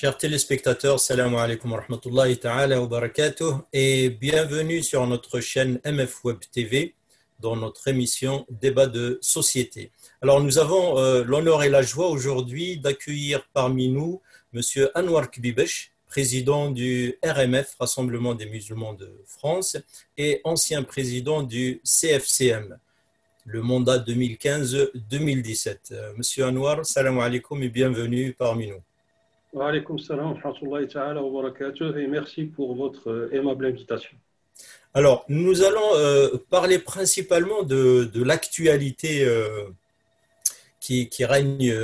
Chers téléspectateurs, salam alaikum wa rahmatullahi ta'ala wa barakatuh et bienvenue sur notre chaîne MF Web TV dans notre émission Débat de société. Alors nous avons l'honneur et la joie aujourd'hui d'accueillir parmi nous Monsieur Anwar Kbibesh, président du RMF, Rassemblement des musulmans de France, et ancien président du CFCM, le mandat 2015-2017. Monsieur Anwar, salam alaikum et bienvenue parmi nous. Wa alaykoum salam wa rahmatullahi ta'ala wa barakatuh et merci pour votre aimable invitation. Alors, nous allons parler principalement de l'actualité qui règne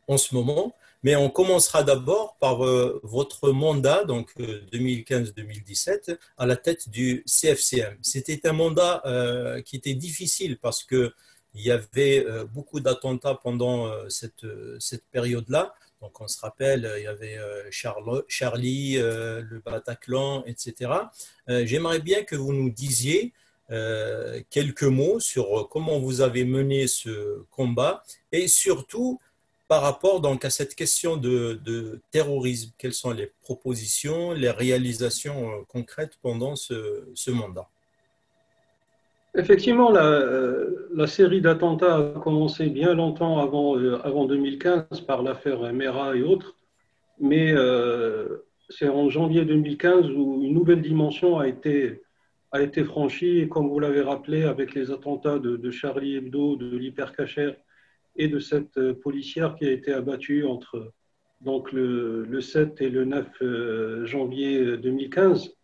en ce moment, mais on commencera d'abord par votre mandat, donc 2015-2017, à la tête du CFCM. C'était un mandat qui était difficile parce qu'il y avait beaucoup d'attentats pendant cette période-là. Donc, on se rappelle, il y avait Charlie, le Bataclan, etc. J'aimerais bien que vous nous disiez quelques mots sur comment vous avez mené ce combat et surtout par rapport donc, à cette question de terrorisme. Quelles sont les propositions, les réalisations concrètes pendant ce mandat? Effectivement, la série d'attentats a commencé bien longtemps avant 2015 par l'affaire Mera et autres, mais c'est en janvier 2015 où une nouvelle dimension a été franchie, et comme vous l'avez rappelé, avec les attentats de Charlie Hebdo, de l'Hypercacher et de cette policière qui a été abattue entre donc le 7 et le 9 janvier 2015.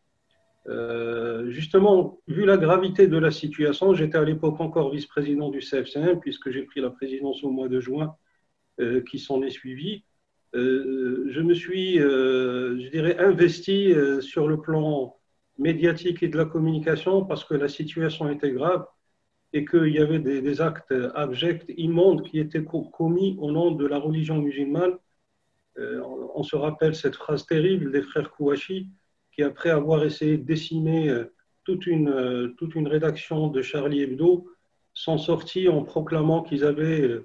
Justement, vu la gravité de la situation, j'étais à l'époque encore vice-président du CFCM, puisque j'ai pris la présidence au mois de juin qui s'en est suivi. Je me suis, je dirais, investi sur le plan médiatique et de la communication parce que la situation était grave et qu'il y avait des actes abjects, immondes qui étaient commis au nom de la religion musulmane. On se rappelle cette phrase terrible des frères Kouachi qui, après avoir essayé de décimer toute une rédaction de Charlie Hebdo, sont sortis en proclamant qu'ils avaient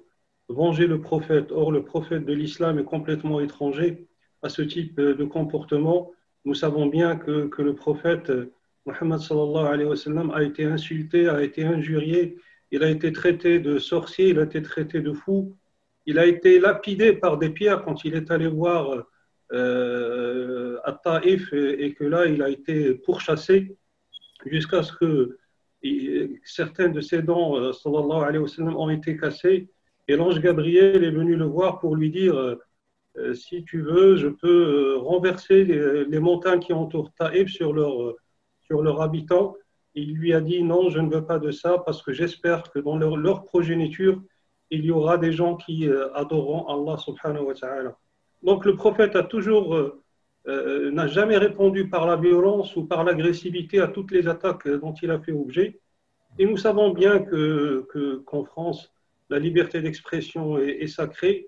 vengé le prophète. Or, le prophète de l'islam est complètement étranger à ce type de comportement. Nous savons bien que le prophète Mohammed sallallahu alayhi wa sallam a été insulté, a été injurié, il a été traité de sorcier, il a été traité de fou, il a été lapidé par des pierres quand il est allé voir à Taïf et que là il a été pourchassé jusqu'à ce que certains de ses dents sallallahu alayhi wa sallam, ont été cassés et l'ange Gabriel est venu le voir pour lui dire si tu veux je peux renverser les montagnes qui entourent Taïf sur leurs habitants. Il lui a dit non, je ne veux pas de ça parce que j'espère que dans leur progéniture il y aura des gens qui adoreront Allah subhanahu wa ta'ala. Donc le prophète a toujours n'a jamais répondu par la violence ou par l'agressivité à toutes les attaques dont il a fait objet. Et nous savons bien qu'en France, la liberté d'expression est sacrée,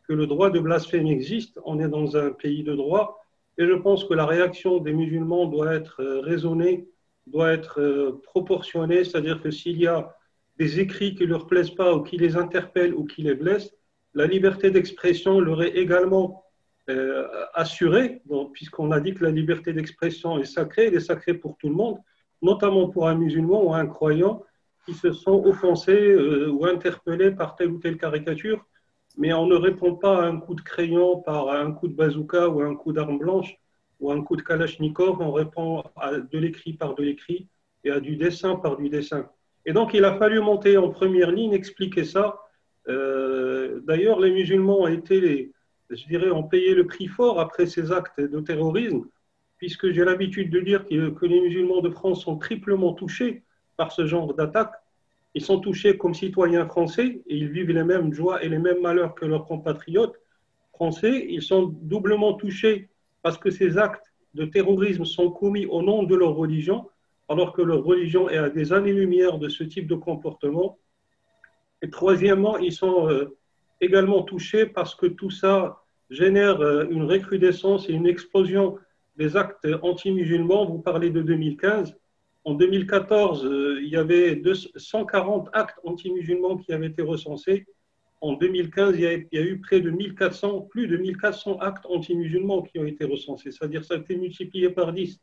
que le droit de blasphème existe. On est dans un pays de droit. Et je pense que la réaction des musulmans doit être raisonnée, doit être proportionnée. C'est-à-dire que s'il y a des écrits qui ne leur plaisent pas ou qui les interpellent ou qui les blessent, la liberté d'expression leur est également assurée, puisqu'on a dit que la liberté d'expression est sacrée, elle est sacrée pour tout le monde, notamment pour un musulman ou un croyant qui se sont offensés ou interpellés par telle ou telle caricature, mais on ne répond pas à un coup de crayon par un coup de bazooka ou un coup d'arme blanche ou un coup de kalachnikov, on répond à de l'écrit par de l'écrit et à du dessin par du dessin. Et donc il a fallu monter en première ligne, expliquer ça. D'ailleurs, les musulmans ont payé le prix fort après ces actes de terrorisme, puisque j'ai l'habitude de dire que les musulmans de France sont triplement touchés par ce genre d'attaque. Ils sont touchés comme citoyens français et ils vivent les mêmes joies et les mêmes malheurs que leurs compatriotes français. Ils sont doublement touchés parce que ces actes de terrorisme sont commis au nom de leur religion, alors que leur religion est à des années-lumière de ce type de comportement. Et troisièmement, ils sont également touchés parce que tout ça génère une recrudescence et une explosion des actes anti-musulmans. Vous parlez de 2015. En 2014, il y avait 140 actes anti-musulmans qui avaient été recensés. en 2015, il y a eu près de 1400, plus de 1400 actes anti-musulmans qui ont été recensés, c'est-à-dire ça a été multiplié par 10.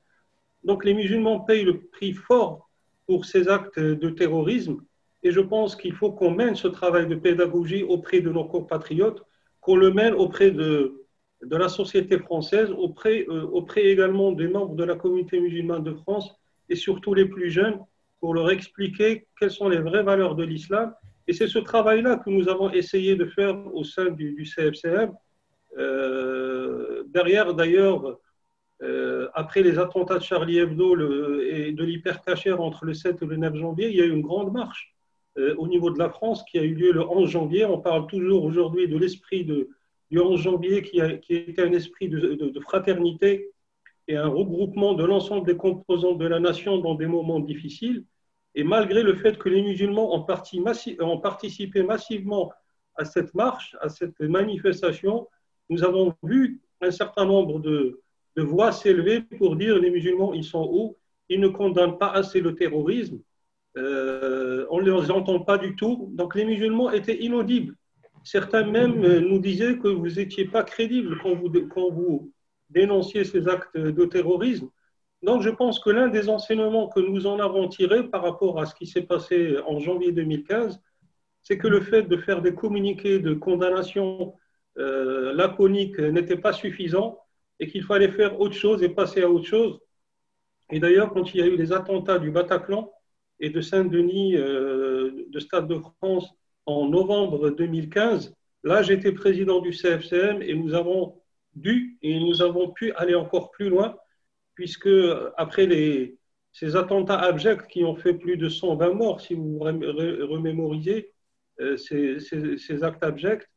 Donc les musulmans payent le prix fort pour ces actes de terrorisme et je pense qu'il faut qu'on mène ce travail de pédagogie auprès de nos compatriotes, qu'on le mène auprès de la société française, auprès également des membres de la communauté musulmane de France et surtout les plus jeunes pour leur expliquer quelles sont les vraies valeurs de l'islam. Et c'est ce travail-là que nous avons essayé de faire au sein du CFCM. Derrière, d'ailleurs, après les attentats de Charlie Hebdo et de l'hypercachère entre le 7 et le 9 janvier, il y a eu une grande marche au niveau de la France qui a eu lieu le 11 janvier. On parle toujours aujourd'hui de l'esprit du 11 janvier qui était un esprit de fraternité et un regroupement de l'ensemble des composantes de la nation dans des moments difficiles. Et malgré le fait que les musulmans ont participé massivement à cette marche, à cette manifestation, nous avons vu un certain nombre de voix s'élever pour dire les musulmans, ils sont où? Ils ne condamnent pas assez le terrorisme. On ne les entend pas du tout. Donc les musulmans étaient inaudibles. Certains même nous disaient que vous n'étiez pas crédibles quand vous dénonciez ces actes de terrorisme. Donc je pense que l'un des enseignements que nous en avons tirés par rapport à ce qui s'est passé en janvier 2015, c'est que le fait de faire des communiqués de condamnation laconiques n'était pas suffisant et qu'il fallait faire autre chose et passer à autre chose. Et d'ailleurs, quand il y a eu les attentats du Bataclan et de Saint-Denis, de Stade de France, en novembre 2015, là, j'étais président du CFCM et nous avons pu aller encore plus loin, puisque après ces attentats abjects qui ont fait plus de 120 morts, si vous remémorisez ces actes abjects,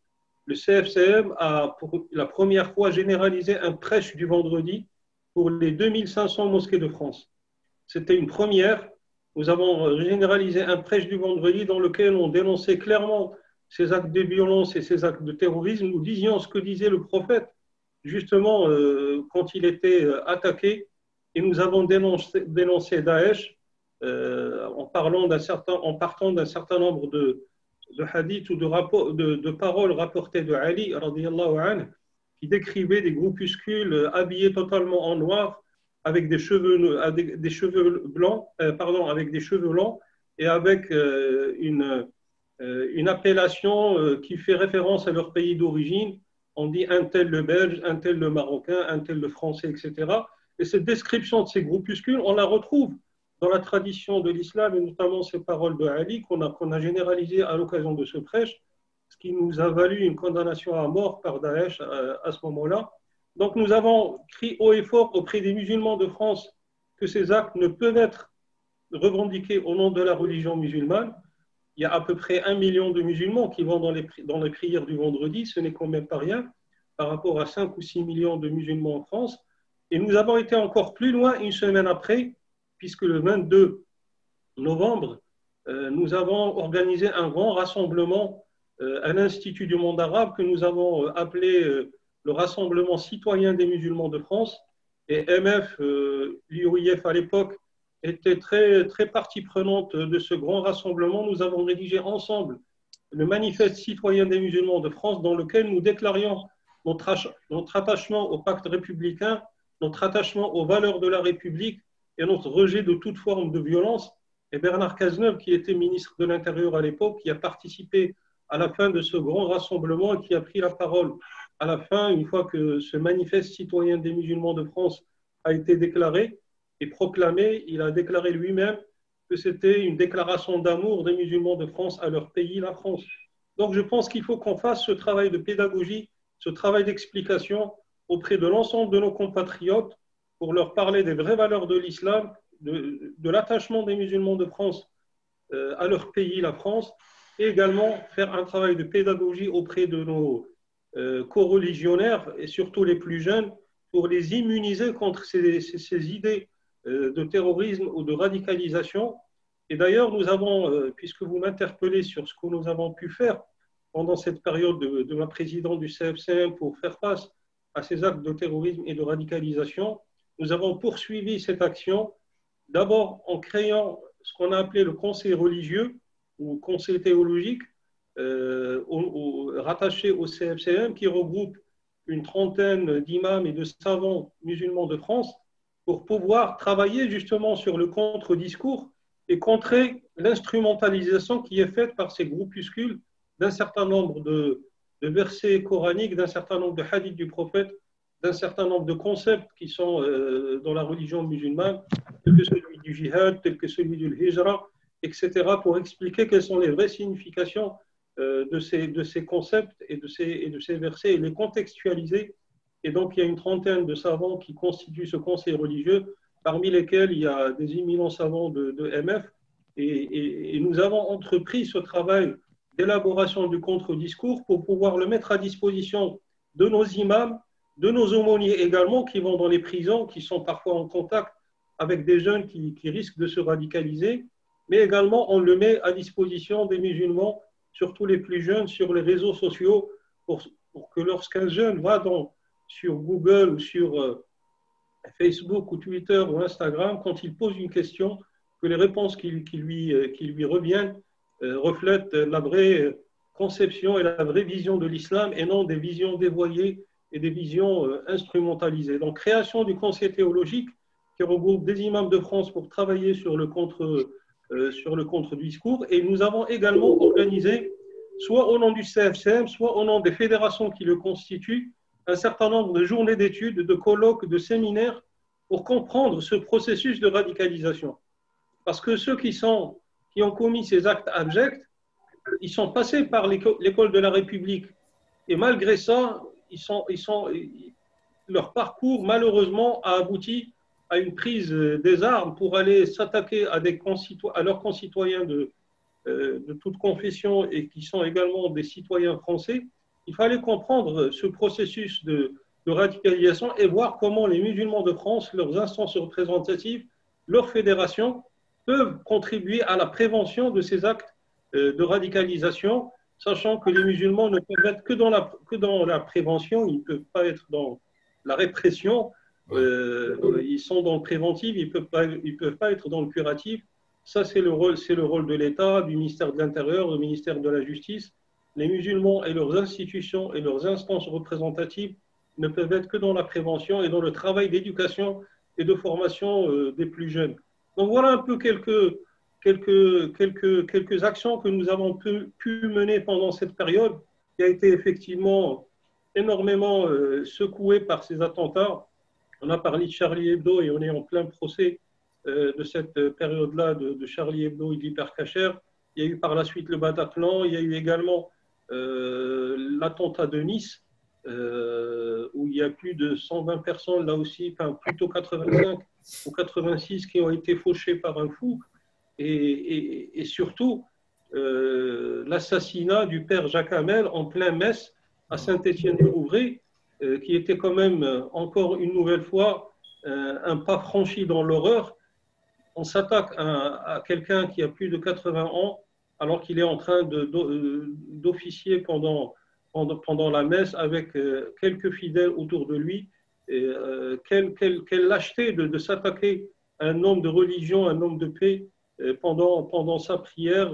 le CFCM a pour la première fois généralisé un prêche du vendredi pour les 2500 mosquées de France. C'était une première. Nous avons généralisé un prêche du vendredi dans lequel on dénonçait clairement ces actes de violence et ces actes de terrorisme. Nous disions ce que disait le prophète, justement, quand il était attaqué. Et nous avons dénoncé Daesh en partant d'un certain nombre de hadiths ou de paroles rapportées de Ali, radiyallahu anhu, qui décrivait des groupuscules habillés totalement en noir, avec des cheveux blancs, avec des cheveux longs et avec une appellation qui fait référence à leur pays d'origine. On dit un tel le belge, un tel le marocain, un tel le français, etc. Et cette description de ces groupuscules, on la retrouve dans la tradition de l'islam et notamment ces paroles de Ali qu'on a généralisées à l'occasion de ce prêche, ce qui nous a valu une condamnation à mort par Daesh à ce moment-là. Donc nous avons crié haut et fort auprès des musulmans de France que ces actes ne peuvent être revendiqués au nom de la religion musulmane. Il y a à peu près 1 million de musulmans qui vont dans les prières du vendredi, ce n'est quand même pas rien par rapport à 5 ou 6 millions de musulmans en France. Et nous avons été encore plus loin une semaine après, puisque le 22 novembre, nous avons organisé un grand rassemblement à l'Institut du monde arabe que nous avons appelé le Rassemblement citoyen des musulmans de France. Et MF, l'UOIF à l'époque, était très, très partie prenante de ce grand rassemblement. Nous avons rédigé ensemble le manifeste citoyen des musulmans de France dans lequel nous déclarions notre attachement au pacte républicain, notre attachement aux valeurs de la République et notre rejet de toute forme de violence. Et Bernard Cazeneuve, qui était ministre de l'Intérieur à l'époque, qui a participé à la fin de ce grand rassemblement et qui a pris la parole à la fin, une fois que ce manifeste citoyen des musulmans de France a été déclaré et proclamé, il a déclaré lui-même que c'était une déclaration d'amour des musulmans de France à leur pays, la France. Donc je pense qu'il faut qu'on fasse ce travail de pédagogie, ce travail d'explication auprès de l'ensemble de nos compatriotes pour leur parler des vraies valeurs de l'islam, de l'attachement des musulmans de France à leur pays, la France, et également faire un travail de pédagogie auprès de nos co-religionnaires et surtout les plus jeunes pour les immuniser contre ces idées de terrorisme ou de radicalisation. Et d'ailleurs, nous avons, puisque vous m'interpellez sur ce que nous avons pu faire pendant cette période de ma présidence du CFCM pour faire face à ces actes de terrorisme et de radicalisation, nous avons poursuivi cette action d'abord en créant ce qu'on a appelé le conseil religieux ou conseil théologique rattaché au CFCM qui regroupe une trentaine d'imams et de savants musulmans de France pour pouvoir travailler justement sur le contre-discours et contrer l'instrumentalisation qui est faite par ces groupuscules d'un certain nombre de versets coraniques, d'un certain nombre de hadiths du prophète, d'un certain nombre de concepts qui sont dans la religion musulmane, tel que celui du djihad, tel que celui du hijra, etc., pour expliquer quelles sont les vraies significations de ces concepts et de ces versets et les contextualiser. Et donc, il y a une trentaine de savants qui constituent ce conseil religieux, parmi lesquels il y a des éminents savants de MF. Et nous avons entrepris ce travail d'élaboration du contre-discours pour pouvoir le mettre à disposition de nos imams, de nos aumôniers également, qui vont dans les prisons, qui sont parfois en contact avec des jeunes qui risquent de se radicaliser, mais également on le met à disposition des musulmans, surtout les plus jeunes, sur les réseaux sociaux, pour que lorsqu'un jeune va sur Google ou sur Facebook ou Twitter ou Instagram, quand il pose une question, que les réponses qui lui reviennent reflètent la vraie conception et la vraie vision de l'islam et non des visions dévoyées et des visions instrumentalisées. Donc, création du conseil théologique qui regroupe des imams de France pour travailler sur le contre-discours. Et nous avons également organisé, soit au nom du CFCM, soit au nom des fédérations qui le constituent, un certain nombre de journées d'études, de colloques, de séminaires pour comprendre ce processus de radicalisation. Parce que ceux qui ont commis ces actes abjects, ils sont passés par l'école de la République. Et malgré ça, leur parcours, malheureusement, a abouti à une prise des armes pour aller s'attaquer à leurs concitoyens de toute confession et qui sont également des citoyens français. Il fallait comprendre ce processus de radicalisation et voir comment les musulmans de France, leurs instances représentatives, leurs fédérations peuvent contribuer à la prévention de ces actes de radicalisation, sachant que les musulmans ne peuvent être que dans la prévention, ils ne peuvent pas être dans la répression, ils sont dans le préventif, ils ne peuvent pas être dans le curatif. Ça, c'est le rôle de l'État, du ministère de l'Intérieur, du ministère de la Justice. Les musulmans et leurs institutions et leurs instances représentatives ne peuvent être que dans la prévention et dans le travail d'éducation et de formation des plus jeunes. Donc voilà un peu quelques actions que nous avons pu mener pendant cette période qui a été effectivement énormément secouée par ces attentats. On a parlé de Charlie Hebdo et on est en plein procès de cette période-là de Charlie Hebdo et d'Hyper Cacher. Il y a eu par la suite le Bataclan, il y a eu également l'attentat de Nice, où il y a plus de 120 personnes, là aussi, enfin plutôt 85 ou 86 qui ont été fauchées par un fou. Et surtout, l'assassinat du père Jacques Hamel en plein Metz, à Saint-Étienne-du-Rouvray, qui était quand même, encore une nouvelle fois, un pas franchi dans l'horreur. On s'attaque à quelqu'un qui a plus de 80 ans, alors qu'il est en train d'officier pendant la messe avec quelques fidèles autour de lui. Quelle lâcheté de s'attaquer à un homme de religion, un homme de paix, pendant sa prière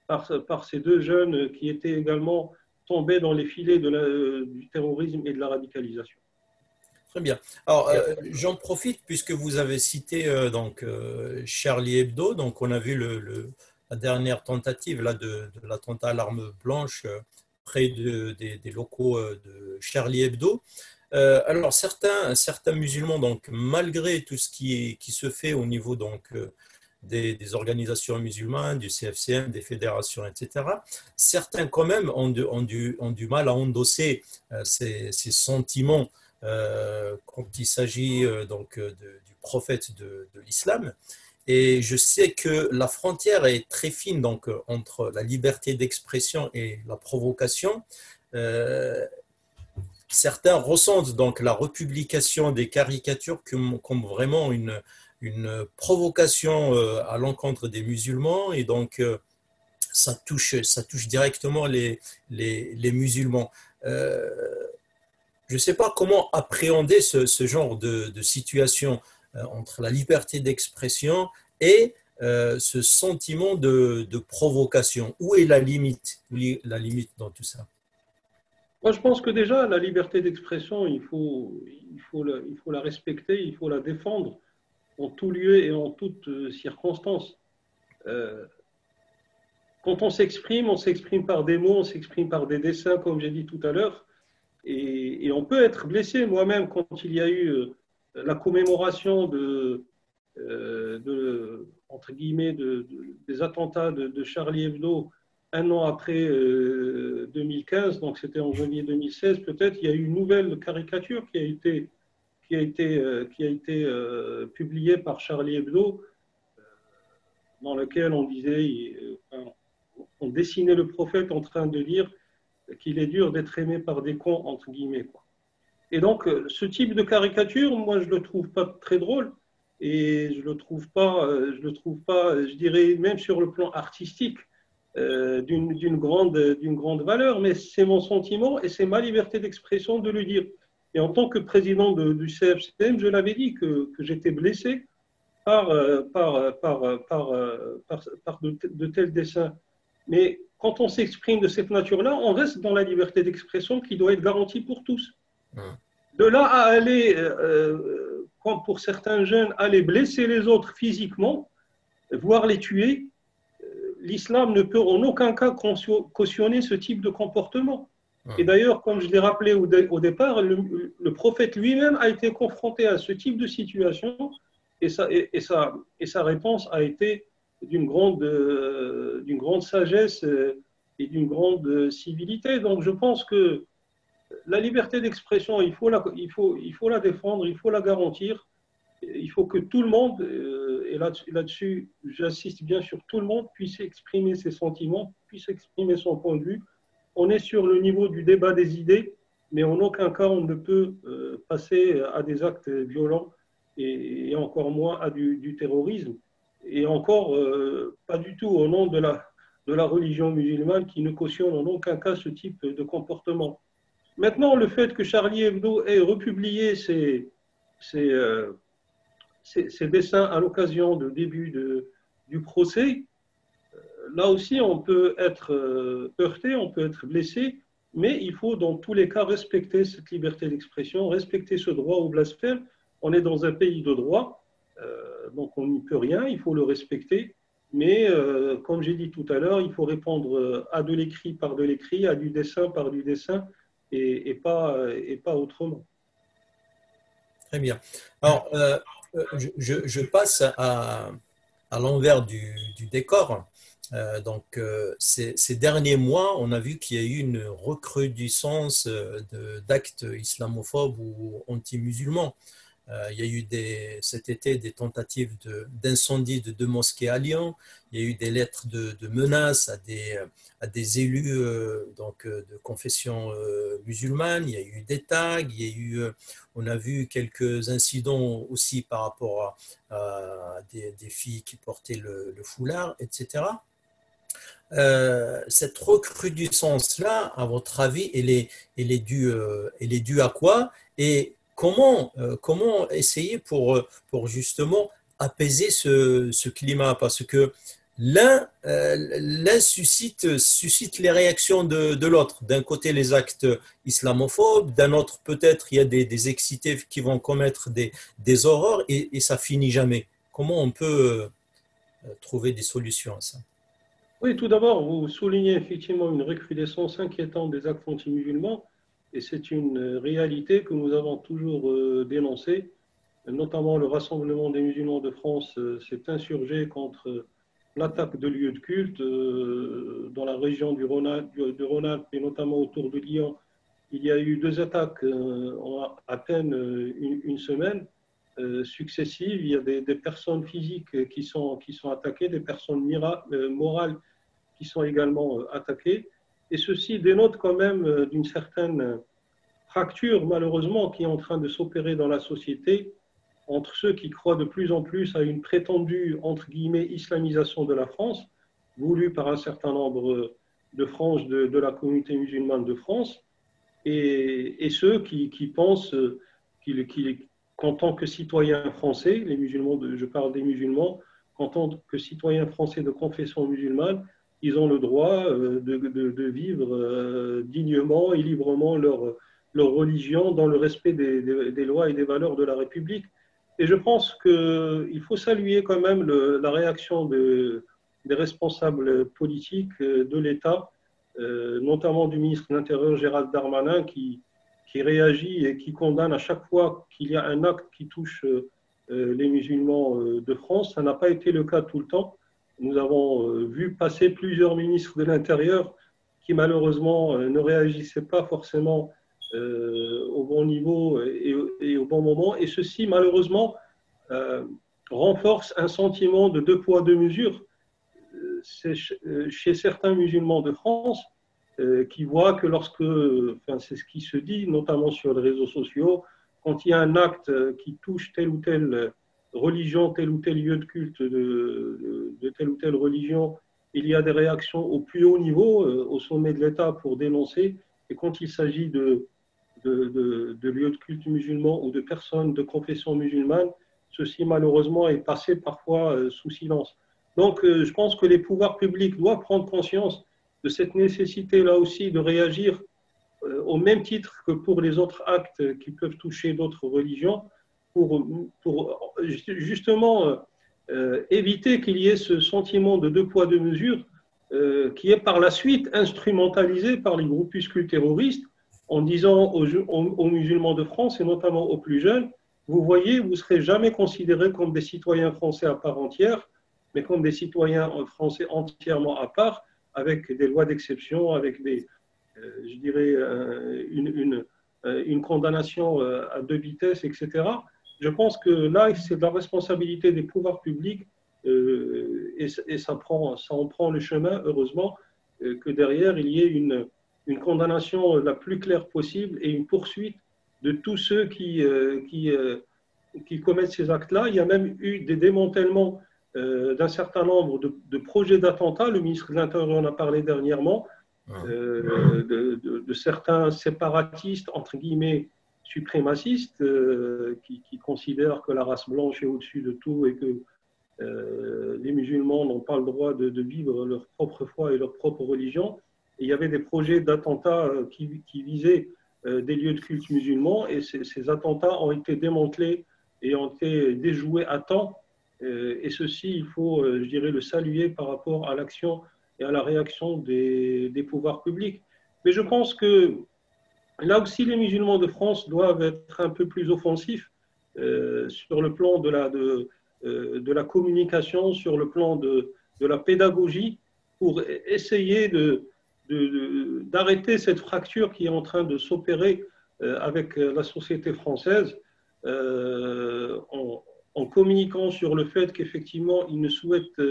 par ces deux jeunes qui étaient également tombés dans les filets du terrorisme et de la radicalisation. Très bien. Alors, j'en profite puisque vous avez cité Charlie Hebdo. Donc, on a vu la dernière tentative là, de l'attentat à l'arme blanche près des locaux de Charlie Hebdo. Alors, certains musulmans, donc, malgré tout ce qui se fait au niveau des organisations musulmanes, du CFCM, des fédérations, etc., certains quand même ont du mal à endosser ces sentiments quand il s'agit du prophète de l'islam. Et je sais que la frontière est très fine entre la liberté d'expression et la provocation. Certains ressentent donc la republication des caricatures comme vraiment une provocation à l'encontre des musulmans, et donc ça touche directement les musulmans. Je ne sais pas comment appréhender ce genre de situation entre la liberté d'expression et ce sentiment de provocation. Où est la limite? Où est la limite dans tout ça? Moi, je pense que déjà, la liberté d'expression, il faut la respecter, il faut la défendre en tout lieu et en toutes circonstances. Euh, Quand on s'exprime par des mots, on s'exprime par des dessins, comme j'ai dit tout à l'heure, et on peut être blessé. Moi-même, quand il y a eu la commémoration entre guillemets, des attentats de Charlie Hebdo un an après 2015, donc c'était en janvier 2016, peut-être, il y a eu une nouvelle caricature qui a été publiée par Charlie Hebdo, dans laquelle on disait, on dessinait le prophète en train de dire qu'il est dur d'être aimé par des cons, entre guillemets, quoi. Et donc, ce type de caricature, moi, je ne le trouve pas très drôle et je le trouve pas, je dirais, même sur le plan artistique, d'une grande valeur, mais c'est mon sentiment et c'est ma liberté d'expression de le dire. Et en tant que président du CFCM, je l'avais dit que j'étais blessé par de tels dessins. Mais quand on s'exprime de cette nature-là, on reste dans la liberté d'expression qui doit être garantie pour tous. De là à aller, comme pour certains jeunes, aller blesser les autres physiquement, voire les tuer, l'islam ne peut en aucun cas cautionner ce type de comportement. Et d'ailleurs, comme je l'ai rappelé au départ, le prophète lui-même a été confronté à ce type de situation et sa réponse a été d'une grande sagesse et d'une grande civilité. Donc je pense que la liberté d'expression, il faut la défendre, il faut la garantir. Il faut que tout le monde, et là-dessus, j'insiste bien sur tout le monde, puisse exprimer ses sentiments, puisse exprimer son point de vue. On est sur le niveau du débat des idées, mais en aucun cas on ne peut passer à des actes violents et encore moins à du terrorisme. Et encore, pas du tout au nom de la religion musulmane qui ne cautionne en aucun cas ce type de comportement. Maintenant, le fait que Charlie Hebdo ait republié ses, euh, ces dessins à l'occasion du début du procès, là aussi on peut être heurté, on peut être blessé, mais il faut dans tous les cas respecter cette liberté d'expression, respecter ce droit au blasphème. On est dans un pays de droit, donc on n'y peut rien, il faut le respecter. Mais comme j'ai dit tout à l'heure, il faut répondre à de l'écrit par de l'écrit, à du dessin par du dessin, et pas autrement. Très bien. Alors, je passe à l'envers du décor. Donc, ces derniers mois, on a vu qu'il y a eu une recrudescence d'actes islamophobes ou anti-musulmans. Il y a eu cet été des tentatives d'incendie de deux mosquées à Lyon. Il y a eu des lettres de menaces à des élus de confession musulmane. Il y a eu des tags. Il y a eu, on a vu quelques incidents aussi par rapport à des filles qui portaient le foulard, etc. Cette recrudescence-là, à votre avis, elle est due à quoi? Et comment essayer pour justement apaiser ce climat? Parce que l'un suscite les réactions de l'autre. D'un côté, les actes islamophobes, d'un autre, peut-être, il y a des excités qui vont commettre des horreurs et ça finit jamais. Comment on peut trouver des solutions à ça? Oui, tout d'abord, vous soulignez effectivement une recrudescence inquiétante des actes anti-musulmans, et c'est une réalité que nous avons toujours dénoncée. Notamment le Rassemblement des musulmans de France s'est insurgé contre l'attaque de lieux de culte dans la région du Rhône-Alpes et notamment autour de Lyon. Il y a eu deux attaques en à peine une semaine successives. Il y a des personnes physiques qui sont attaquées, des personnes morales qui sont également attaquées. Et ceci dénote quand même d'une certaine fracture, malheureusement, qui est en train de s'opérer dans la société entre ceux qui croient de plus en plus à une prétendue, entre guillemets, islamisation de la France, voulue par un certain nombre de franges de la communauté musulmane de France, et ceux qui pensent qu'en tant que citoyens français, les musulmans, je parle des musulmans, qu'en tant que citoyens français de confession musulmane, ils ont le droit de vivre dignement et librement leur religion dans le respect des lois et des valeurs de la République. Et je pense qu'il faut saluer quand même la réaction des responsables politiques de l'État, notamment du ministre de l'Intérieur Gérald Darmanin, qui réagit et qui condamne à chaque fois qu'il y a un acte qui touche les musulmans de France. Ça n'a pas été le cas tout le temps. Nous avons vu passer plusieurs ministres de l'Intérieur qui malheureusement ne réagissaient pas forcément au bon niveau et au bon moment. Et ceci, malheureusement, renforce un sentiment de deux poids, deux mesures chez certains musulmans de France qui voient que lorsque, enfin, c'est ce qui se dit, notamment sur les réseaux sociaux, quand il y a un acte qui touche telle ou telle religion, tel ou tel lieu de culte de telle ou telle religion, il y a des réactions au plus haut niveau, au sommet de l'État pour dénoncer. Et quand il s'agit de lieux de culte musulmans ou de personnes de confession musulmane, ceci malheureusement est passé parfois sous silence. Donc je pense que les pouvoirs publics doivent prendre conscience de cette nécessité là aussi de réagir au même titre que pour les autres actes qui peuvent toucher d'autres religions, pour justement éviter qu'il y ait ce sentiment de deux poids, deux mesures qui est par la suite instrumentalisé par les groupuscules terroristes en disant aux musulmans de France et notamment aux plus jeunes, vous voyez, vous ne serez jamais considérés comme des citoyens français à part entière, mais comme des citoyens français entièrement à part, avec des lois d'exception, avec je dirais, une condamnation à deux vitesses, etc. Je pense que là, c'est de la responsabilité des pouvoirs publics et ça en prend le chemin, heureusement, que derrière, il y ait une condamnation la plus claire possible et une poursuite de tous ceux qui commettent ces actes-là. Il y a même eu des démantèlements d'un certain nombre de projets d'attentats. Le ministre de l'Intérieur en a parlé dernièrement, de certains séparatistes, entre guillemets, suprémacistes, qui considèrent que la race blanche est au-dessus de tout et que les musulmans n'ont pas le droit de vivre leur propre foi et leur propre religion. Et il y avait des projets d'attentats qui visaient des lieux de culte musulmans et ces attentats ont été démantelés et ont été déjoués à temps. Et ceci, il faut, je dirais, le saluer par rapport à l'action et à la réaction des pouvoirs publics. Mais je pense que là aussi, les musulmans de France doivent être un peu plus offensifs sur le plan de la communication, sur le plan de la pédagogie, pour essayer d'arrêter cette fracture qui est en train de s'opérer avec la société française en communiquant sur le fait qu'effectivement, ils ne souhaitent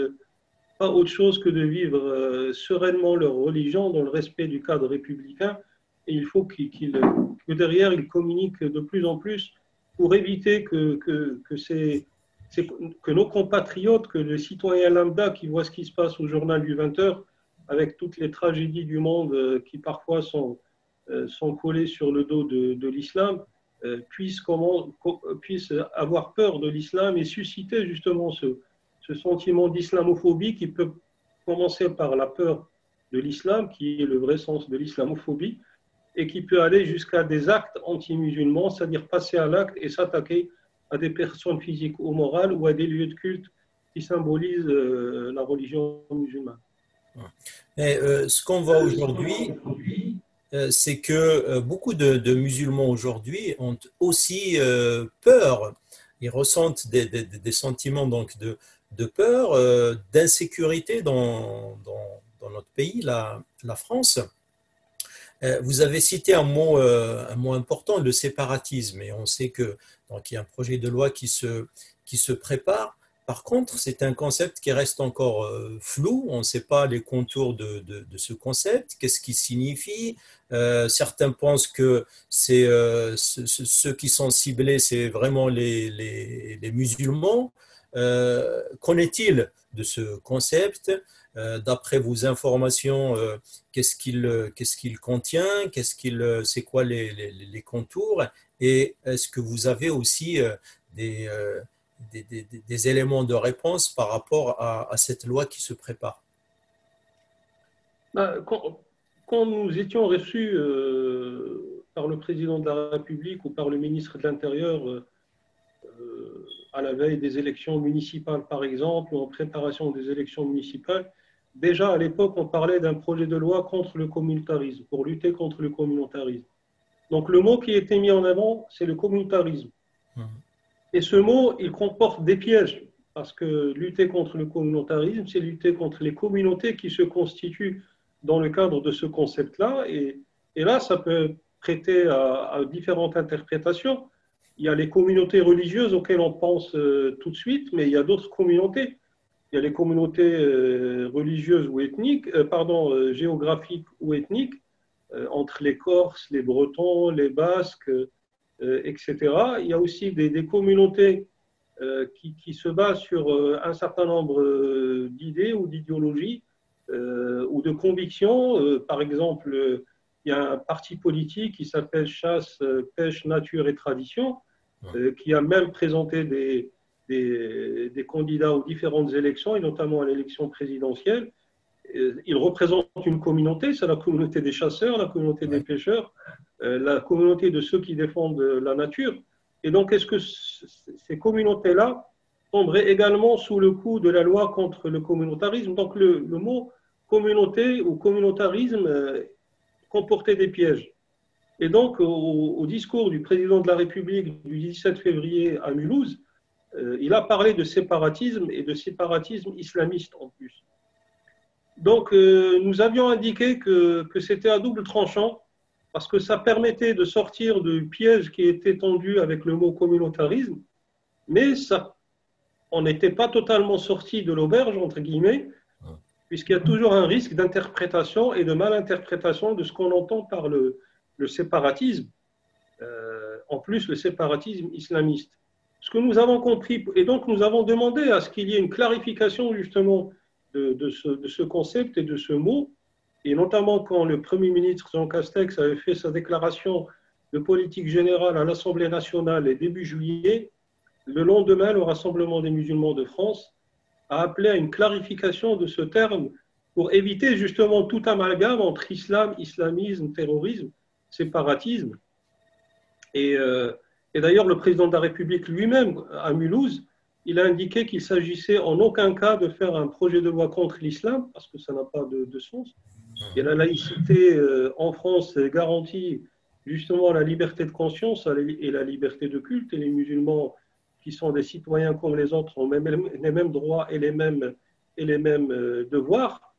pas autre chose que de vivre sereinement leur religion dans le respect du cadre républicain. Et il faut que derrière, ils communiquent de plus en plus pour éviter que nos compatriotes, que les citoyens lambda qui voient ce qui se passe au journal du 20h, avec toutes les tragédies du monde qui parfois sont collées sur le dos de l'islam, puissent avoir peur de l'islam et susciter justement ce sentiment d'islamophobie qui peut commencer par la peur de l'islam, qui est le vrai sens de l'islamophobie, et qui peut aller jusqu'à des actes anti-musulmans, c'est-à-dire passer à l'acte et s'attaquer à des personnes physiques ou morales ou à des lieux de culte qui symbolisent la religion musulmane. Mais ce qu'on voit aujourd'hui, c'est que beaucoup de musulmans aujourd'hui ont aussi peur. Ils ressentent des sentiments donc de peur, d'insécurité dans notre pays, la France. Vous avez cité un mot important, le séparatisme, et on sait que donc, il y a un projet de loi qui se prépare. Par contre, c'est un concept qui reste encore flou. On ne sait pas les contours de ce concept, qu'est-ce qu'il signifie. Certains pensent que c'est ceux qui sont ciblés, c'est vraiment les musulmans. Qu'en est-il de ce concept? D'après vos informations, qu'est-ce qu'il contient? C'est quoi les contours? Et est-ce que vous avez aussi des éléments de réponse par rapport à cette loi qui se prépare. Quand nous étions reçus par le président de la République ou par le ministre de l'Intérieur à la veille des élections municipales, par exemple, ou en préparation des élections municipales, déjà à l'époque, on parlait d'un projet de loi contre le communautarisme, pour lutter contre le communautarisme. Donc le mot qui était mis en avant, c'est le communautarisme. Et ce mot, il comporte des pièges, parce que lutter contre le communautarisme, c'est lutter contre les communautés qui se constituent dans le cadre de ce concept-là. Et là, ça peut prêter à différentes interprétations. Il y a les communautés religieuses auxquelles on pense tout de suite, mais il y a d'autres communautés. Il y a les communautés religieuses ou ethniques, géographiques ou ethniques, entre les Corses, les Bretons, les Basques, etc. Il y a aussi des communautés qui se basent sur un certain nombre d'idées ou d'idéologies ou de convictions. Par exemple, il y a un parti politique qui s'appelle Chasse, Pêche, Nature et Tradition, qui a même présenté des candidats aux différentes élections, et notamment à l'élection présidentielle. Il représente une communauté, c'est la communauté des chasseurs, la communauté des pêcheurs, la communauté de ceux qui défendent la nature. Et donc, est-ce que ces communautés-là tomberaient également sous le coup de la loi contre le communautarisme? Donc, le mot communauté ou communautarisme comportait des pièges. Et donc, au discours du président de la République du 17 février à Mulhouse, il a parlé de séparatisme et de séparatisme islamiste en plus. Donc, nous avions indiqué que c'était à double tranchant, parce que ça permettait de sortir du piège qui était tendu avec le mot communautarisme, mais ça, on n'était pas totalement sorti de l'auberge, entre guillemets, puisqu'il y a toujours un risque d'interprétation et de malinterprétation de ce qu'on entend par le séparatisme, en plus le séparatisme islamiste. Ce que nous avons compris, et donc nous avons demandé à ce qu'il y ait une clarification justement de ce concept et de ce mot, et notamment quand le Premier ministre Jean Castex avait fait sa déclaration de politique générale à l'Assemblée nationale et début juillet, le lendemain, le Rassemblement des musulmans de France a appelé à une clarification de ce terme pour éviter justement tout amalgame entre islam, islamisme, terrorisme, séparatisme. Et d'ailleurs, le président de la République lui-même, à Mulhouse, il a indiqué qu'il s'agissait en aucun cas de faire un projet de loi contre l'islam, parce que ça n'a pas de sens. Et la laïcité en France garantit justement la liberté de conscience et la liberté de culte, et les musulmans qui sont des citoyens comme les autres ont les mêmes droits et les mêmes devoirs.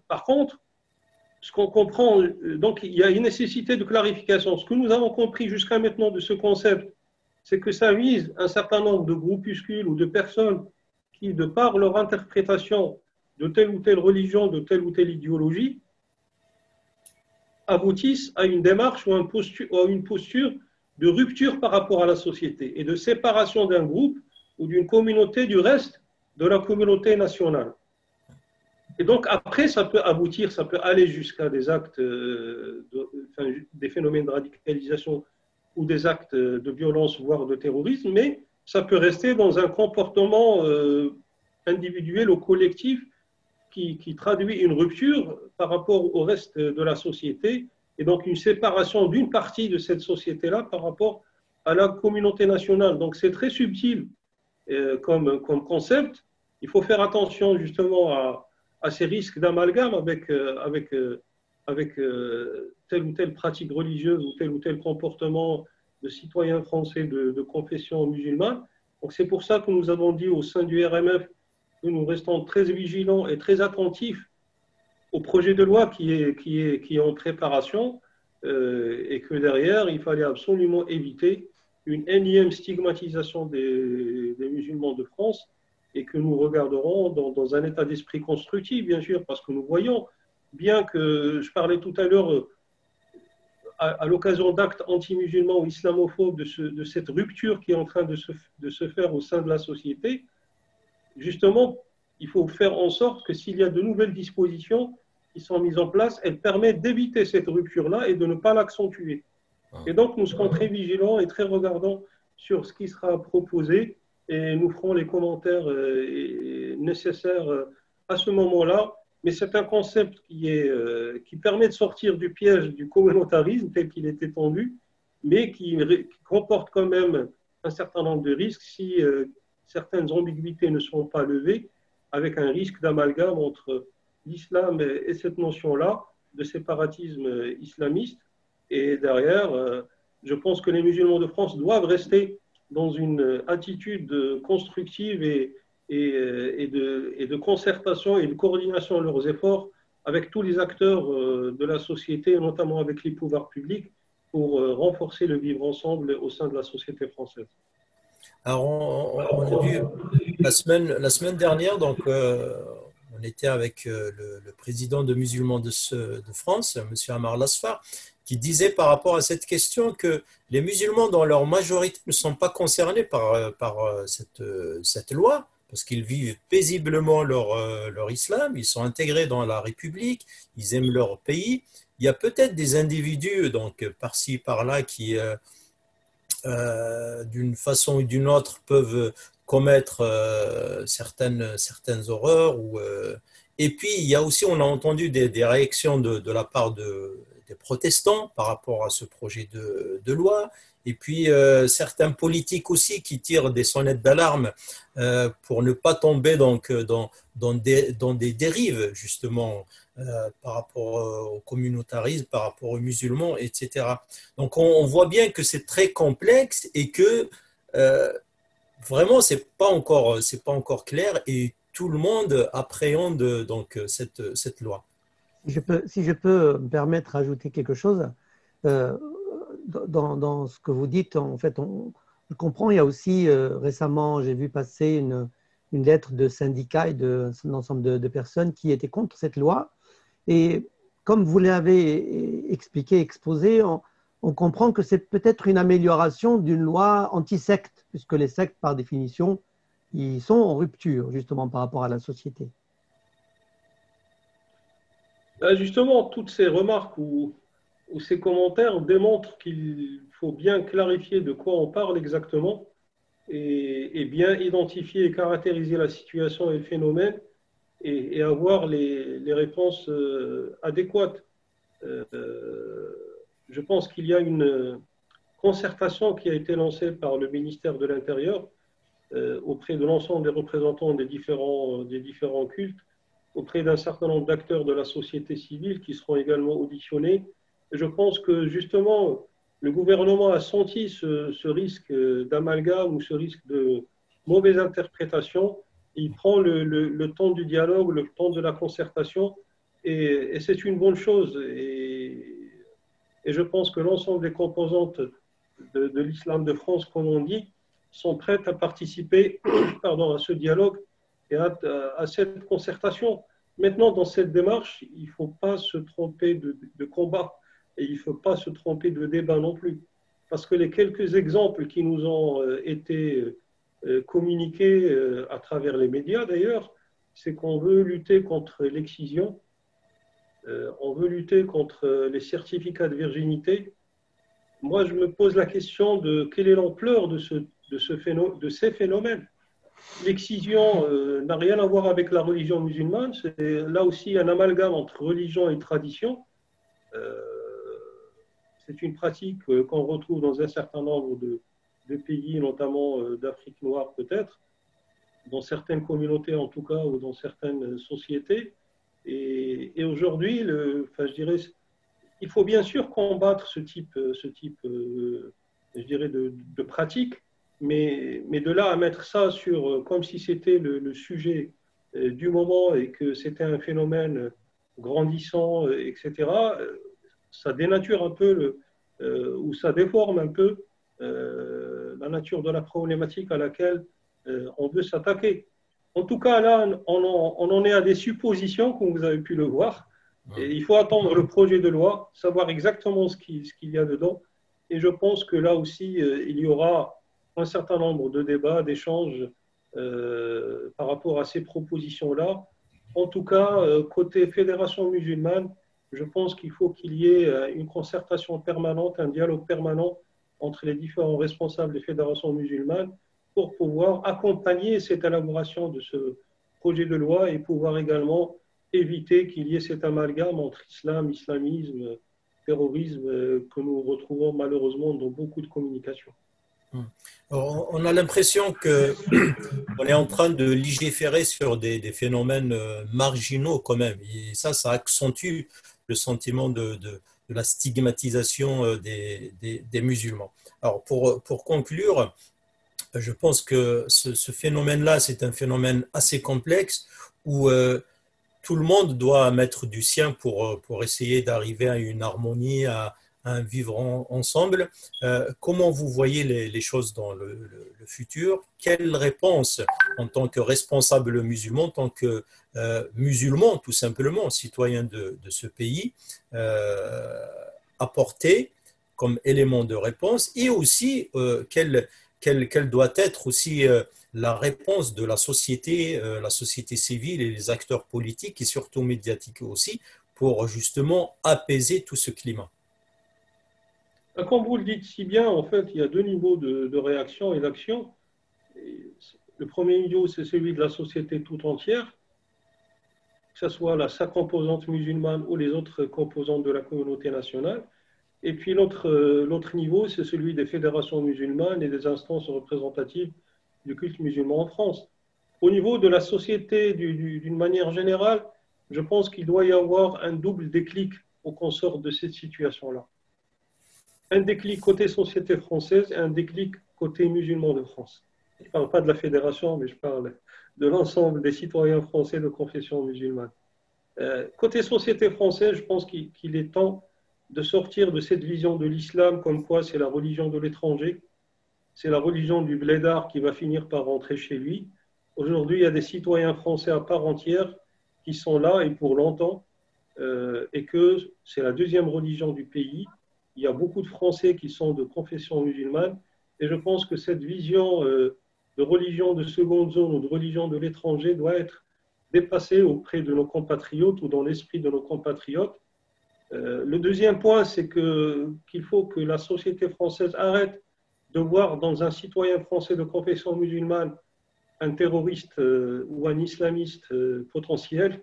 Par contre, ce qu'on comprend, donc il y a une nécessité de clarification. Ce que nous avons compris jusqu'à maintenant de ce concept, c'est que ça vise un certain nombre de groupuscules ou de personnes qui, de par leur interprétation de telle ou telle religion, de telle ou telle idéologie, aboutissent à une démarche ou à une posture de rupture par rapport à la société et de séparation d'un groupe ou d'une communauté du reste de la communauté nationale. Et donc après, ça peut aboutir, ça peut aller jusqu'à des actes, des phénomènes de radicalisation ou des actes de violence, voire de terrorisme, mais ça peut rester dans un comportement individuel ou collectif qui traduit une rupture par rapport au reste de la société, et donc une séparation d'une partie de cette société-là par rapport à la communauté nationale. Donc c'est très subtil comme concept. Il faut faire attention justement à ces risques d'amalgame avec telle ou telle pratique religieuse ou tel comportement de citoyens français de confession musulmane. Donc c'est pour ça que nous avons dit au sein du RMF que nous restons très vigilants et très attentifs au projet de loi qui est en préparation et que derrière, il fallait absolument éviter une énième stigmatisation des musulmans de France, et que nous regarderons dans un état d'esprit constructif, bien sûr, parce que nous voyons bien que, je parlais tout à l'heure, à l'occasion d'actes anti-musulmans ou islamophobes, de cette rupture qui est en train de se faire au sein de la société. Justement, il faut faire en sorte que s'il y a de nouvelles dispositions qui sont mises en place, elles permettent d'éviter cette rupture-là et de ne pas l'accentuer. Et donc, nous serons très vigilants et très regardants sur ce qui sera proposé et nous ferons les commentaires nécessaires à ce moment-là. Mais c'est un concept qui permet de sortir du piège du communautarisme tel qu'il est étendu, mais qui comporte quand même un certain nombre de risques si certaines ambiguïtés ne sont pas levées, avec un risque d'amalgame entre l'islam et cette notion-là de séparatisme islamiste. Et derrière, je pense que les musulmans de France doivent rester dans une attitude constructive et de concertation et de coordination de leurs efforts avec tous les acteurs de la société, notamment avec les pouvoirs publics, pour renforcer le vivre ensemble au sein de la société française. Alors, on a vu la semaine dernière, donc, on était avec le président de Musulmans de France, M. Amar Lasfar, qui disait par rapport à cette question que les musulmans, dans leur majorité, ne sont pas concernés par cette loi, parce qu'ils vivent paisiblement leur islam, ils sont intégrés dans la République, ils aiment leur pays. Il y a peut-être des individus, donc par-ci, par-là, qui, d'une façon ou d'une autre, peuvent commettre certaines horreurs. Et puis, il y a aussi, on a entendu des réactions de la part des protestants par rapport à ce projet de loi. Et puis, certains politiques aussi qui tirent des sonnettes d'alarme pour ne pas tomber donc, dans des dérives, justement, par rapport au communautarisme, par rapport aux musulmans, etc. Donc, on voit bien que c'est très complexe et que vraiment, c'est pas encore clair et tout le monde appréhende donc cette loi. Si je peux me permettre d'ajouter quelque chose, dans ce que vous dites, en fait, je comprends. Il y a aussi récemment, j'ai vu passer une lettre de syndicats et d'un ensemble de personnes qui étaient contre cette loi. Et comme vous l'avez expliqué, exposé, on comprend que c'est peut-être une amélioration d'une loi anti-secte, puisque les sectes, par définition, ils sont en rupture, justement, par rapport à la société. Justement, toutes ces remarques ou ces commentaires démontrent qu'il faut bien clarifier de quoi on parle exactement et bien identifier et caractériser la situation et le phénomène et avoir les réponses adéquates. Je pense qu'il y a une concertation qui a été lancée par le ministère de l'Intérieur auprès de l'ensemble des représentants des différents cultes, auprès d'un certain nombre d'acteurs de la société civile qui seront également auditionnés. Et je pense que justement, le gouvernement a senti ce risque d'amalgame ou ce risque de mauvaise interprétation. Il prend le temps du dialogue, le temps de la concertation, et c'est une bonne chose. Et je pense que l'ensemble des composantes de l'islam de France, comme on dit, sont prêtes à participer à ce dialogue et à cette concertation. Maintenant, dans cette démarche, il ne faut pas se tromper de combat et il ne faut pas se tromper de débat non plus. Parce que les quelques exemples qui nous ont été communiqués à travers les médias d'ailleurs, c'est qu'on veut lutter contre l'excision, on veut lutter contre les certificats de virginité. Moi, je me pose la question de quelle est l'ampleur de ces phénomènes. L'excision n'a rien à voir avec la religion musulmane, c'est là aussi un amalgame entre religion et tradition. C'est une pratique qu'on retrouve dans un certain nombre de pays, notamment d'Afrique noire peut-être, dans certaines communautés en tout cas, ou dans certaines sociétés. Et aujourd'hui, je dirais, il faut bien sûr combattre ce type je dirais, de pratique, mais de là à mettre ça comme si c'était le sujet du moment et que c'était un phénomène grandissant, etc., ça dénature un peu ou ça déforme un peu la nature de la problématique à laquelle on veut s'attaquer. En tout cas, là, on en est à des suppositions, comme vous avez pu le voir. Et il faut attendre le projet de loi, savoir exactement ce qu'il y a dedans. Et je pense que là aussi, il y aura un certain nombre de débats, d'échanges par rapport à ces propositions-là. En tout cas, côté Fédération musulmane, je pense qu'il faut qu'il y ait une concertation permanente, un dialogue permanent entre les différents responsables des fédérations musulmanes pour pouvoir accompagner cette élaboration de ce projet de loi et pouvoir également éviter qu'il y ait cet amalgame entre islam, islamisme, terrorisme que nous retrouvons malheureusement dans beaucoup de communications. On a l'impression qu'on est en train de légiférer sur des phénomènes marginaux quand même. Et ça accentue le sentiment de la stigmatisation des musulmans. Alors, pour conclure, je pense que ce phénomène-là, c'est un phénomène assez complexe où tout le monde doit mettre du sien pour essayer d'arriver à une harmonie, à un vivre ensemble. Comment vous voyez les choses dans le futur? Quelle réponse, en tant que responsable musulman, en tant que musulman, tout simplement, citoyen de ce pays, apporter comme élément de réponse, et aussi quelle doit être aussi la réponse de la société civile et les acteurs politiques et surtout médiatiques aussi, pour justement apaiser tout ce climat. Comme vous le dites si bien, en fait, il y a deux niveaux de réaction et d'action. Le premier niveau, c'est celui de la société tout entière, que ce soit sa composante musulmane ou les autres composantes de la communauté nationale. Et puis l'autre niveau, c'est celui des fédérations musulmanes et des instances représentatives du culte musulman en France. Au niveau de la société, d'une manière générale, je pense qu'il doit y avoir un double déclic pour qu'on sorte de cette situation-là. Un déclic côté société française et un déclic côté musulman de France. Je ne parle pas de la fédération, mais je parle de l'ensemble des citoyens français de confession musulmane. Côté société française, je pense qu'il est temps de sortir de cette vision de l'islam comme quoi c'est la religion de l'étranger, c'est la religion du blédard qui va finir par rentrer chez lui. Aujourd'hui, il y a des citoyens français à part entière qui sont là et pour longtemps, et que c'est la deuxième religion du pays. Il y a beaucoup de Français qui sont de confession musulmane, et je pense que cette vision de religion de seconde zone ou de religion de l'étranger doit être dépassée auprès de nos compatriotes ou dans l'esprit de nos compatriotes. Le deuxième point, c'est qu'il faut que la société française arrête de voir dans un citoyen français de confession musulmane un terroriste ou un islamiste potentiel.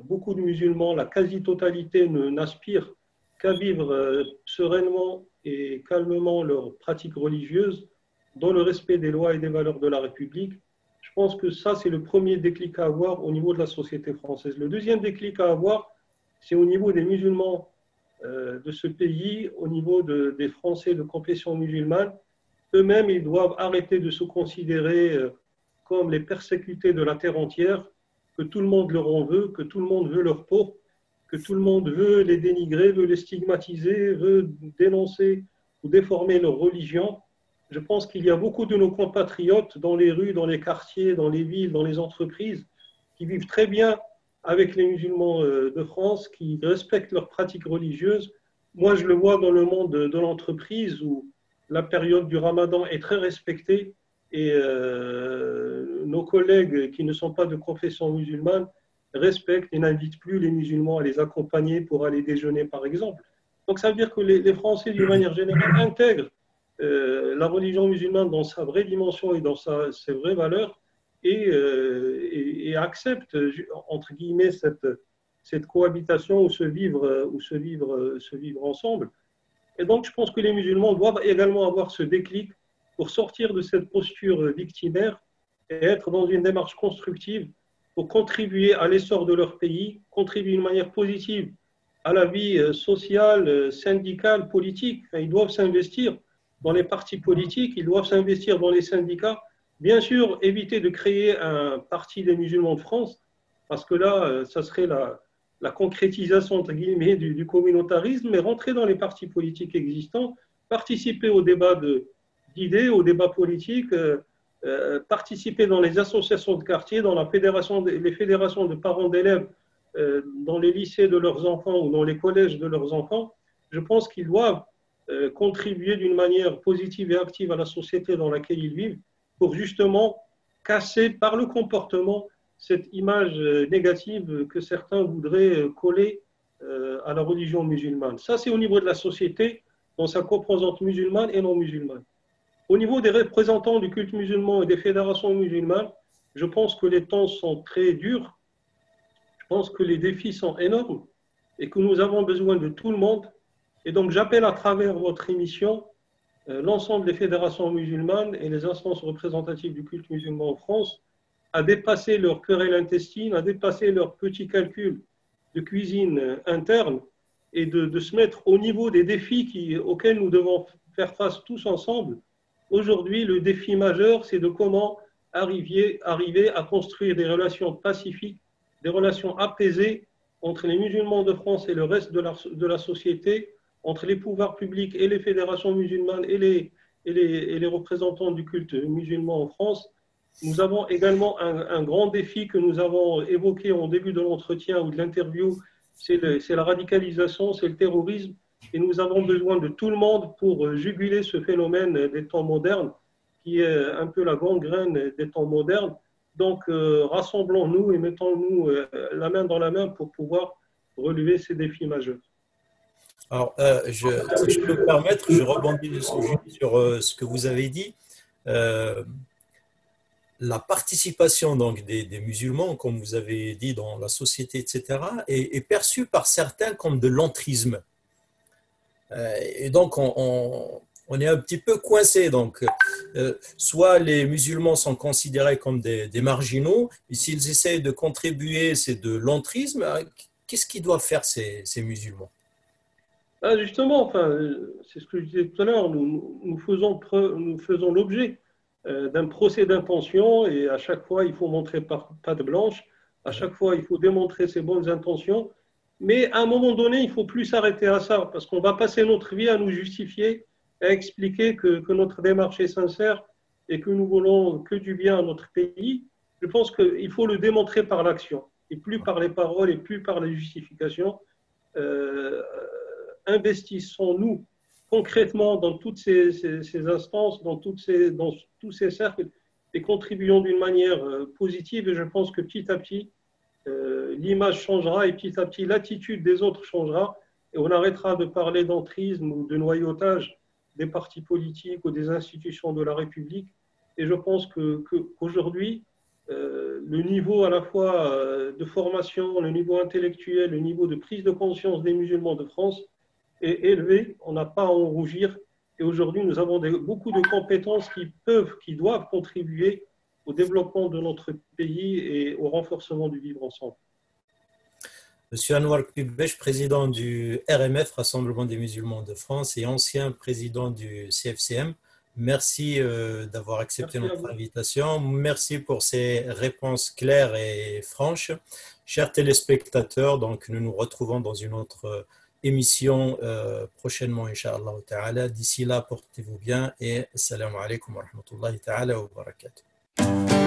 Beaucoup de musulmans, la quasi-totalité, n'aspirent qu'à vivre sereinement et calmement leurs pratiques religieuses dans le respect des lois et des valeurs de la République. Je pense que ça, c'est le premier déclic à avoir au niveau de la société française. Le deuxième déclic à avoir, c'est au niveau des musulmans de ce pays, au niveau des Français de confession musulmane. Eux-mêmes, ils doivent arrêter de se considérer comme les persécutés de la terre entière, que tout le monde leur en veut, que tout le monde veut leur peau, que tout le monde veut les dénigrer, veut les stigmatiser, veut dénoncer ou déformer leur religion. Je pense qu'il y a beaucoup de nos compatriotes dans les rues, dans les quartiers, dans les villes, dans les entreprises, qui vivent très bien avec les musulmans de France, qui respectent leurs pratiques religieuses. Moi, je le vois dans le monde de l'entreprise où la période du Ramadan est très respectée et nos collègues qui ne sont pas de confession musulmane respectent et n'invitent plus les musulmans à les accompagner pour aller déjeuner, par exemple. Donc, ça veut dire que les Français, d'une manière générale, intègrent la religion musulmane dans sa vraie dimension et dans ses vraies valeurs et acceptent, entre guillemets, cette cohabitation ou ce vivre ensemble. Et donc, je pense que les musulmans doivent également avoir ce déclic pour sortir de cette posture victimaire et être dans une démarche constructive pour contribuer à l'essor de leur pays, contribuer d'une manière positive à la vie sociale, syndicale, politique. Enfin, ils doivent s'investir dans les partis politiques, ils doivent s'investir dans les syndicats. Bien sûr, éviter de créer un parti des musulmans de France, parce que là, ça serait la concrétisation, entre guillemets, du communautarisme, mais rentrer dans les partis politiques existants, participer au débat d'idées, au débat politique, participer dans les associations de quartier, dans les fédérations de parents d'élèves, dans les lycées de leurs enfants ou dans les collèges de leurs enfants. Je pense qu'ils doivent contribuer d'une manière positive et active à la société dans laquelle ils vivent pour justement casser par le comportement cette image négative que certains voudraient coller à la religion musulmane. Ça, c'est au niveau de la société. dans sa composante musulmane et non musulmane. Au niveau des représentants du culte musulman et des fédérations musulmanes, je pense que les temps sont très durs, je pense que les défis sont énormes et que nous avons besoin de tout le monde. Et donc j'appelle à travers votre émission l'ensemble des fédérations musulmanes et les instances représentatives du culte musulman en France à dépasser leur querelle intestine, à dépasser leurs petits calculs de cuisine interne et de se mettre au niveau des défis auxquels nous devons faire face tous ensemble. Aujourd'hui, le défi majeur, c'est de comment arriver à construire des relations pacifiques, des relations apaisées entre les musulmans de France et le reste de la société, entre les pouvoirs publics et les fédérations musulmanes et les représentants du culte musulman en France. Nous avons également un grand défi que nous avons évoqué en début de l'entretien ou de l'interview, c'est la radicalisation, c'est le terrorisme. Et nous avons besoin de tout le monde pour juguler ce phénomène des temps modernes, qui est un peu la gangrène des temps modernes. Donc, rassemblons-nous et mettons-nous la main dans la main pour pouvoir relever ces défis majeurs. Alors, si je peux me permettre, je rebondis sur ce que vous avez dit. La participation donc, des musulmans, comme vous avez dit, dans la société, etc., est perçue par certains comme de l'entrisme. Et donc, on est un petit peu coincé. Donc, soit les musulmans sont considérés comme des marginaux, et s'ils essayent de contribuer, c'est de l'entrisme. Qu'est-ce qu'ils doivent faire, ces musulmans? Justement, enfin, c'est ce que je disais tout à l'heure, nous faisons l'objet d'un procès d'intention et à chaque fois, il faut montrer patte blanche, à chaque fois, il faut démontrer ses bonnes intentions. Mais à un moment donné, il ne faut plus s'arrêter à ça parce qu'on va passer notre vie à nous justifier, à expliquer que notre démarche est sincère et que nous voulons que du bien à notre pays. Je pense qu'il faut le démontrer par l'action et plus par les paroles et plus par les justifications. Investissons-nous concrètement dans toutes ces instances, dans tous ces cercles et contribuons d'une manière positive. Et je pense que petit à petit, l'image changera et petit à petit, l'attitude des autres changera et on arrêtera de parler d'entrisme ou de noyautage des partis politiques ou des institutions de la République. Et je pense qu'aujourd'hui, le niveau à la fois de formation, le niveau intellectuel, le niveau de prise de conscience des musulmans de France est élevé, on n'a pas à en rougir. Et aujourd'hui, nous avons beaucoup de compétences qui doivent contribuer au développement de notre pays et au renforcement du vivre ensemble. Monsieur Anwar Kubesh, président du RMF, Rassemblement des musulmans de France, et ancien président du CFCM, merci d'avoir accepté notre invitation. Merci pour ces réponses claires et franches. Chers téléspectateurs, donc nous nous retrouvons dans une autre émission prochainement, Inch'Allah ta'ala. D'ici là, portez-vous bien et assalamu alaikum wa rahmatullahi ta'ala wa barakatuh.